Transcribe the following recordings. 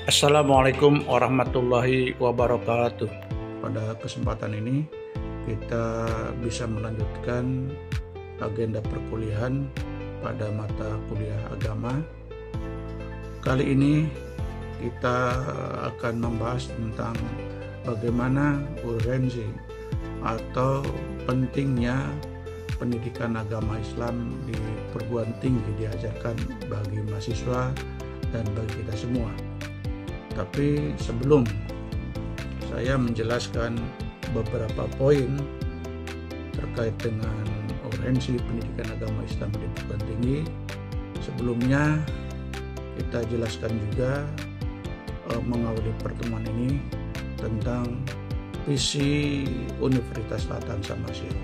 Assalamualaikum warahmatullahi wabarakatuh. Pada kesempatan ini kita bisa melanjutkan agenda perkuliahan pada mata kuliah agama. Kali ini kita akan membahas tentang bagaimana urgensi atau pentingnya pendidikan agama Islam di perguruan tinggi diajarkan bagi mahasiswa dan bagi kita semua. Tapi sebelum saya menjelaskan beberapa poin terkait dengan urgensi pendidikan agama Islam di perguruan tinggi, sebelumnya kita jelaskan juga mengawali pertemuan ini tentang visi Universitas Latan Samasiro,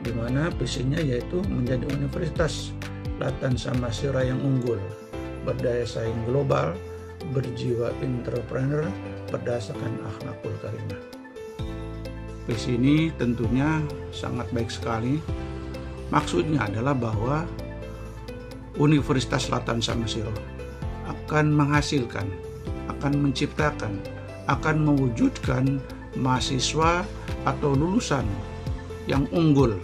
di mana visinya yaitu menjadi Universitas Latan Samasiro yang unggul, berdaya saing global, berjiwa entrepreneur, berdasarkan akhlakul karimah. Visi ini tentunya sangat baik sekali. Maksudnya adalah bahwa Universitas Latan Samasiro akan menghasilkan, akan menciptakan, akan mewujudkan mahasiswa atau lulusan yang unggul,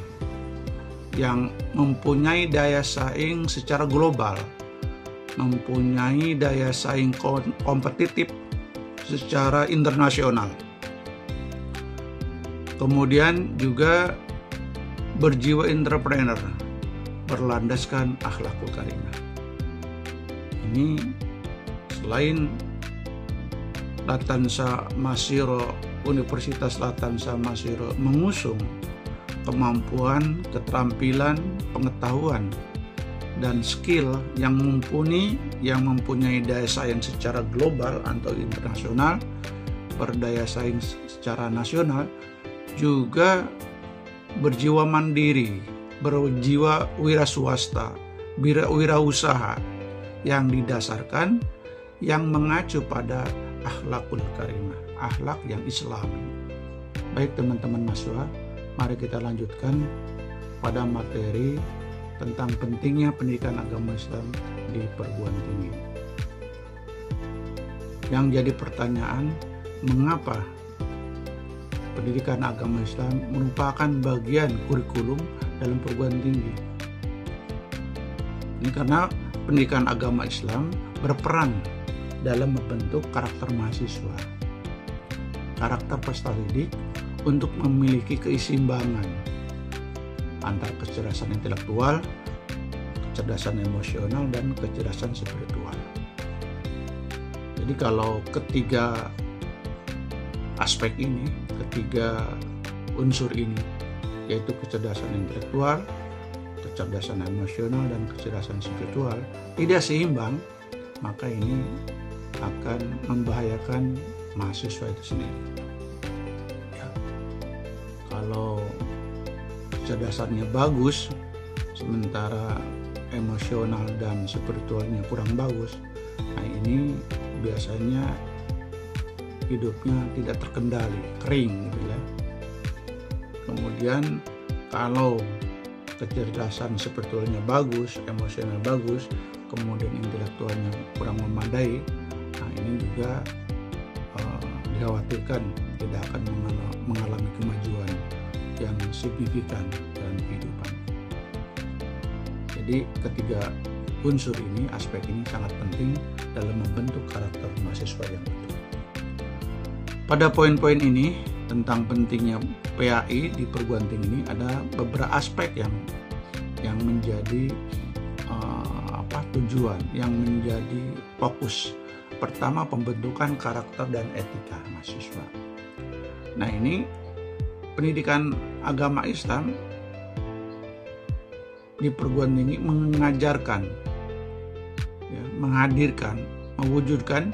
yang mempunyai daya saing secara global, mempunyai daya saing kompetitif secara internasional. Kemudian juga berjiwa entrepreneur, berlandaskan akhlakul karimah. Ini selain Latan Samasiro, Universitas Latan Samasiro mengusung kemampuan, keterampilan, pengetahuan dan skill yang mumpuni, yang mempunyai daya saing secara global atau internasional, berdaya saing secara nasional, juga berjiwa mandiri, berjiwa wira swasta, wirausaha yang didasarkan, yang mengacu pada akhlakul karimah, akhlak yang islami. Baik teman-teman mahasiswa, mari kita lanjutkan pada materi tentang pentingnya pendidikan agama Islam di perguruan tinggi. Yang jadi pertanyaan, mengapa pendidikan agama Islam merupakan bagian kurikulum dalam perguruan tinggi? Ini karena pendidikan agama Islam berperan dalam membentuk karakter mahasiswa, karakter peserta didik untuk memiliki keseimbangan antara kecerdasan intelektual, kecerdasan emosional, dan kecerdasan spiritual. Jadi kalau ketiga aspek ini, ketiga unsur ini, yaitu kecerdasan intelektual, kecerdasan emosional, dan kecerdasan spiritual, tidak seimbang, maka ini akan membahayakan mahasiswa itu sendiri. Ya. Kalau kecerdasannya bagus, sementara emosional dan spiritualnya kurang bagus, nah ini biasanya hidupnya tidak terkendali, kering gitu ya. Kemudian kalau kecerdasan spiritualnya bagus, emosional bagus, kemudian intelektualnya kurang memadai, nah ini juga dikhawatirkan tidak akan mengalami kemajuan yang signifikan dalam kehidupan. Jadi ketiga unsur ini, aspek ini sangat penting dalam membentuk karakter mahasiswa yang utuh. Pada poin-poin ini tentang pentingnya PAI di perguruan tinggi ini ada beberapa aspek yang menjadi tujuan, yang menjadi fokus. Pertama, pembentukan karakter dan etika mahasiswa. Nah ini pendidikan agama Islam di perguruan tinggi mengajarkan, ya, menghadirkan, mewujudkan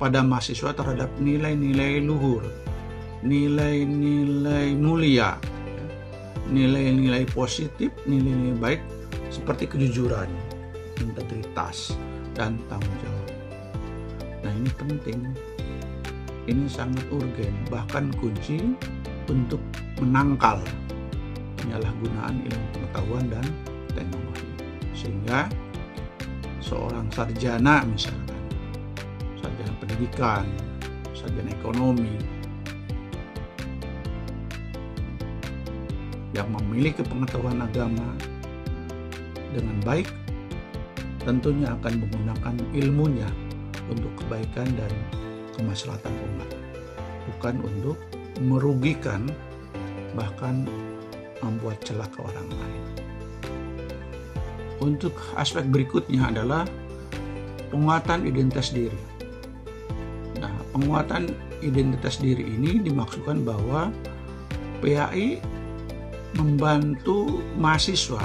pada mahasiswa terhadap nilai-nilai luhur, nilai-nilai mulia, ya, nilai-nilai positif, nilai-nilai baik seperti kejujuran, integritas, dan tanggung jawab. Nah ini penting, ini sangat urgen, bahkan kunci untuk menangkal penyalahgunaan ilmu pengetahuan dan teknologi. Sehingga seorang sarjana misalkan sarjana pendidikan, sarjana ekonomi, yang memiliki pengetahuan agama dengan baik, tentunya akan menggunakan ilmunya untuk kebaikan dan kemaslahatan umat, bukan untuk merugikan, bahkan membuat celaka orang lain. Untuk aspek berikutnya adalah penguatan identitas diri. Nah, penguatan identitas diri ini dimaksudkan bahwa PAI membantu mahasiswa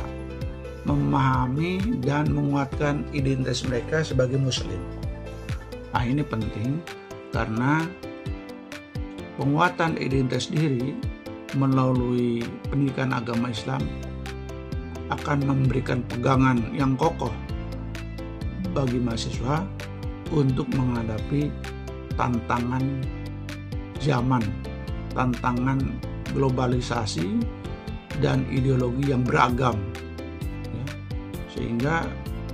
memahami dan menguatkan identitas mereka sebagai muslim. Nah, ini penting karena penguatan identitas diri melalui pendidikan agama Islam akan memberikan pegangan yang kokoh bagi mahasiswa untuk menghadapi tantangan zaman, tantangan globalisasi dan ideologi yang beragam, ya. Sehingga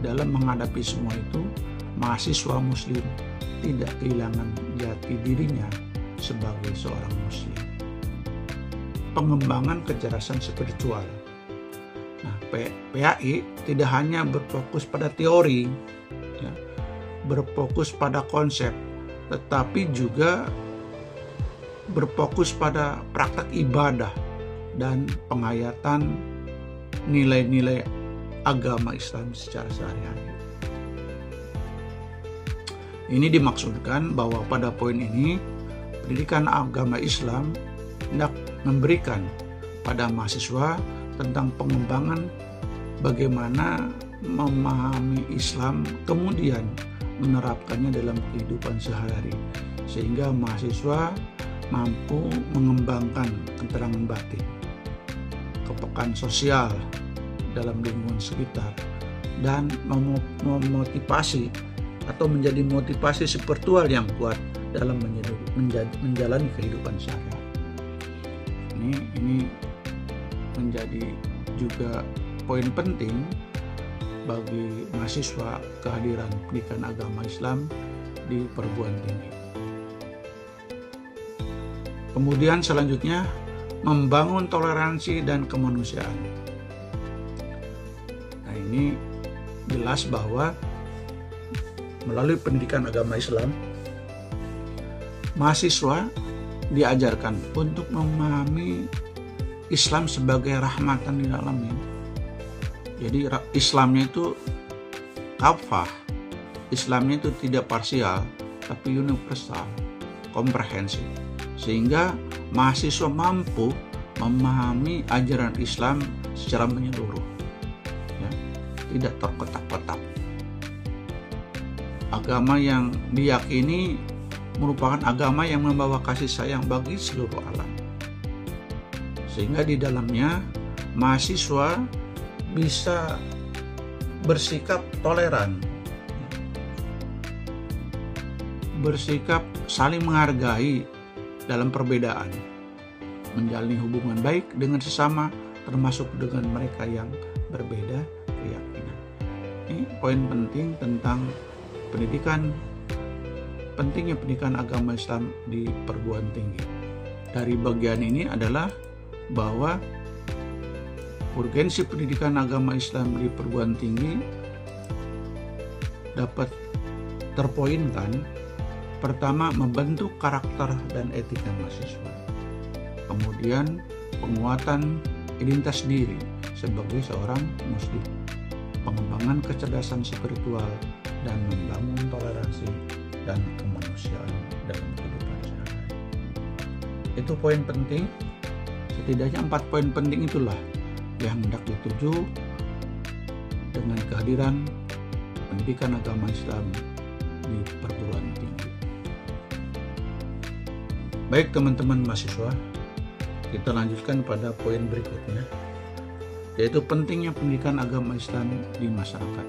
dalam menghadapi semua itu, mahasiswa muslim tidak kehilangan jati dirinya sebagai seorang muslim. Pengembangan kecerdasan spiritual. Nah, PAI tidak hanya berfokus pada teori, ya, berfokus pada konsep, tetapi juga berfokus pada praktek ibadah dan penghayatan nilai-nilai agama Islam secara sehari-hari. Ini dimaksudkan bahwa pada poin ini, pendidikan agama Islam hendak memberikan pada mahasiswa tentang pengembangan bagaimana memahami Islam, kemudian menerapkannya dalam kehidupan sehari-hari, sehingga mahasiswa mampu mengembangkan keterangan batin, kepekaan sosial dalam lingkungan sekitar, dan memotivasi atau menjadi motivasi spiritual yang kuat dalam menjalani kehidupan sehari-hari. Ini menjadi juga poin penting bagi mahasiswa kehadiran pendidikan agama Islam di perguruan tinggi. Kemudian selanjutnya, membangun toleransi dan kemanusiaan. Nah, ini jelas bahwa melalui pendidikan agama Islam, mahasiswa diajarkan untuk memahami Islam sebagai rahmatan lil alamin. Jadi Islamnya itu kafah, Islamnya itu tidak parsial, tapi universal, komprehensif. Sehingga mahasiswa mampu memahami ajaran Islam secara menyeluruh, ya, tidak terkotak-kotak. Agama yang diyakini merupakan agama yang membawa kasih sayang bagi seluruh alam. Sehingga di dalamnya mahasiswa bisa bersikap toleran, bersikap saling menghargai dalam perbedaan, menjalin hubungan baik dengan sesama, termasuk dengan mereka yang berbeda keyakinan. Ini poin penting tentang pentingnya pendidikan agama Islam di perguruan tinggi. Dari bagian ini adalah bahwa urgensi pendidikan agama Islam di perguruan tinggi dapat terpoinkan. Pertama, membentuk karakter dan etika mahasiswa. Kemudian, penguatan identitas diri sebagai seorang muslim. Pengembangan kecerdasan spiritual dan membangun toleransi dan kemanusiaan dalam kehidupan sehari-hari. Itu poin penting. Setidaknya 4 poin penting itulah yang hendak dituju dengan kehadiran pendidikan agama Islam di perguruan tinggi. Baik teman-teman mahasiswa, kita lanjutkan pada poin berikutnya, yaitu pentingnya pendidikan agama Islam di masyarakat.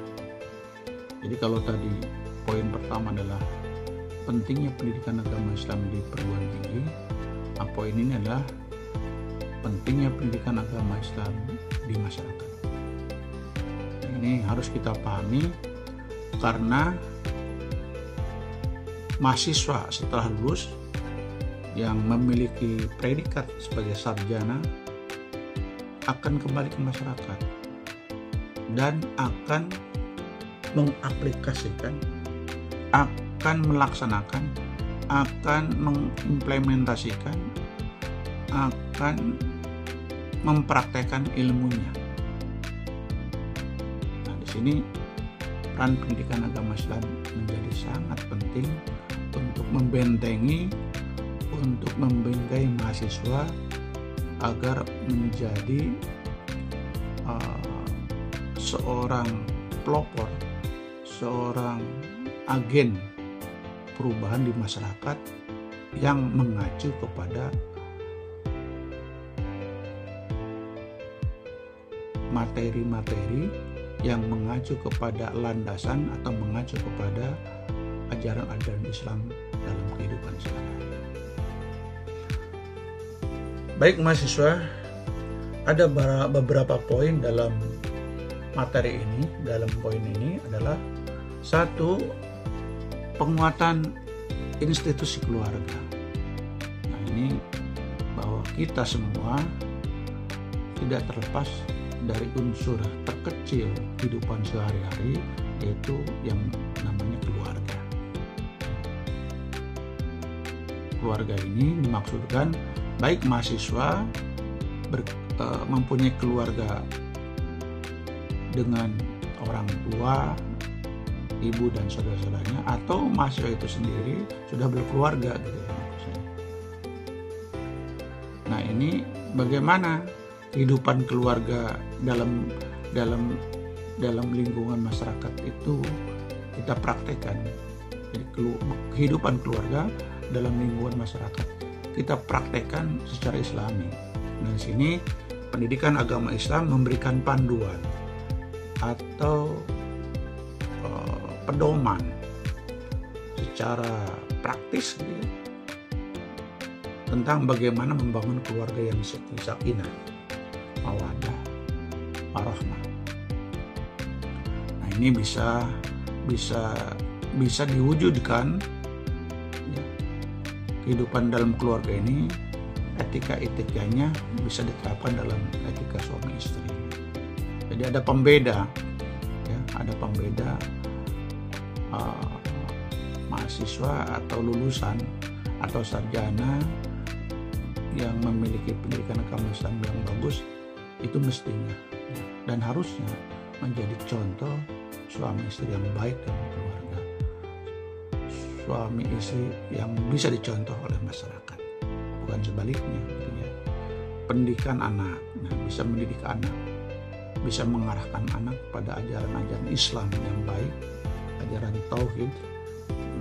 Jadi kalau tadi poin pertama adalah pentingnya pendidikan agama Islam di perguruan tinggi, poin ini adalah pentingnya pendidikan agama Islam di masyarakat. Ini harus kita pahami karena mahasiswa setelah lulus yang memiliki predikat sebagai sarjana akan kembali ke masyarakat dan akan mengaplikasikan, akan melaksanakan, akan mengimplementasikan, akan mempraktekkan ilmunya. Nah, di sini peran pendidikan agama Islam menjadi sangat penting untuk membentengi, untuk membingkai mahasiswa agar menjadi seorang pelopor, seorang agen perubahan di masyarakat yang mengacu kepada materi-materi yang mengacu kepada landasan atau mengacu kepada ajaran-ajaran Islam dalam kehidupan sehari-hari. Baik mahasiswa, ada beberapa poin dalam materi ini. Dalam poin ini adalah satu, penguatan institusi keluarga. Nah, ini bahwa kita semua tidak terlepas dari unsur terkecil kehidupan sehari-hari, yaitu yang namanya keluarga. Keluarga ini dimaksudkan baik mahasiswa mempunyai keluarga dengan orang tua, ibu dan saudara-saudaranya, atau mahasiswa itu sendiri sudah berkeluarga gitu. Nah, ini bagaimana kehidupan keluarga dalam lingkungan masyarakat itu kita praktekkan. Jadi kehidupan keluarga dalam lingkungan masyarakat kita praktekkan secara Islami. Nah, di sini pendidikan agama Islam memberikan panduan atau pedoman secara praktis gitu, tentang bagaimana membangun keluarga yang sakinah, mawaddah, warahmah. Nah, ini bisa diwujudkan ya, kehidupan dalam keluarga ini, etika-etikanya bisa diterapkan dalam etika suami istri. Jadi ada pembeda ya, ada pembeda mahasiswa atau lulusan atau sarjana yang memiliki pendidikan agama Islam yang bagus, itu mestinya dan harusnya menjadi contoh suami istri yang baik dalam keluarga, suami istri yang bisa dicontoh oleh masyarakat, bukan sebaliknya gitu ya. Pendidikan anak, nah, bisa mendidik anak, bisa mengarahkan anak pada ajaran-ajaran Islam yang baik, ajaran tauhid,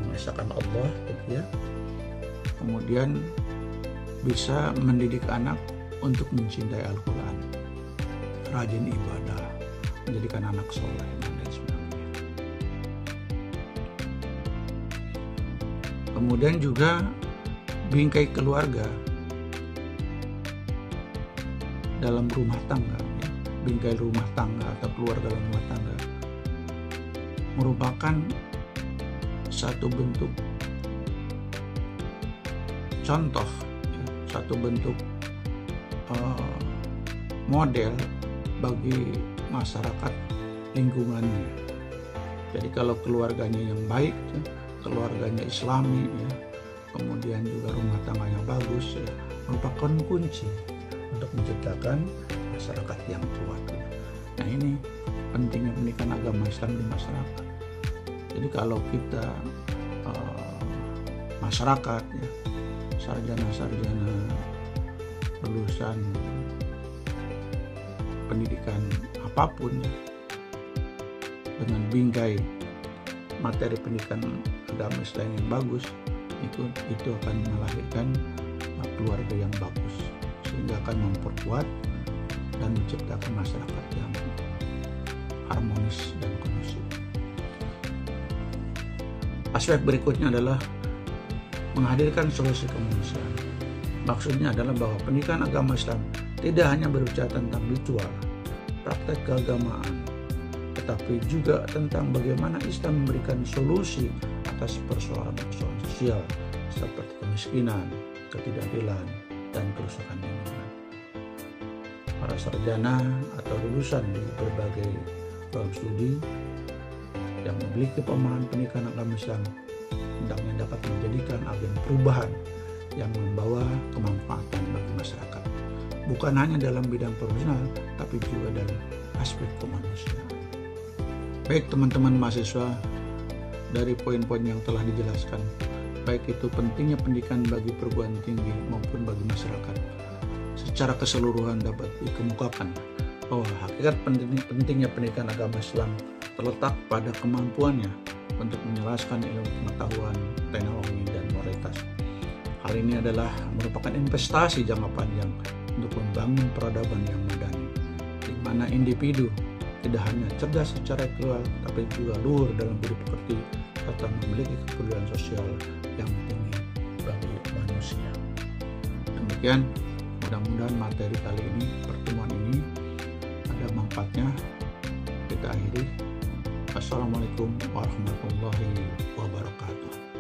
mengesahkan Allah gitu ya. Kemudian bisa mendidik anak untuk mencintai Al-Quran, rajin ibadah, menjadikan anak soleh dan lain sebagainya. Kemudian juga bingkai keluarga dalam rumah tangga ya. Bingkai rumah tangga atau keluarga dalam rumah tangga merupakan satu bentuk contoh, satu bentuk model bagi masyarakat lingkungannya. Jadi kalau keluarganya yang baik, keluarganya Islami, ya, kemudian juga rumah tangganya bagus, ya, merupakan kunci untuk menciptakan masyarakat yang kuat. Nah, ini pentingnya pendidikan agama Islam di masyarakat. Jadi kalau kita masyarakat, ya, sarjana-sarjana lulusan pendidikan apapun ya, dengan bingkai materi pendidikan agama Islam yang bagus, itu akan melahirkan keluarga yang bagus, sehingga akan memperkuat dan menciptakan masyarakat yang harmonis dan kondusif. Aspek berikutnya adalah menghadirkan solusi kemanusiaan. Maksudnya adalah bahwa pendidikan agama Islam tidak hanya berbicara tentang ritual, praktek keagamaan, tetapi juga tentang bagaimana Islam memberikan solusi atas persoalan-persoalan sosial seperti kemiskinan, ketidakadilan, dan kerusakan lingkungan. Para sarjana atau lulusan di berbagai program studi yang memiliki pemahaman pendidikan agama Islam hendaknya dapat menjadikan agen perubahan yang membawa kemanfaatan bagi masyarakat, bukan hanya dalam bidang profesional tapi juga dalam aspek kemanusiaan. Baik teman-teman mahasiswa, dari poin-poin yang telah dijelaskan, baik itu pentingnya pendidikan bagi perguruan tinggi maupun bagi masyarakat, secara keseluruhan dapat dikemukakan bahwa hakikat pentingnya pendidikan agama Islam terletak pada kemampuannya untuk menjelaskan ilmu pengetahuan, teknologi, dan moralitas. Hal ini adalah merupakan investasi jangka panjang untuk membangun peradaban yang madani, di mana individu tidak hanya cerdas secara intelektual, tapi juga luhur dalam budi pekerti serta memiliki kepedulian sosial yang tinggi bagi manusia. Demikian, mudah-mudahan materi kali ini, pertemuan ini ada manfaatnya. Kita akhiri. Assalamualaikum warahmatullahi wabarakatuh.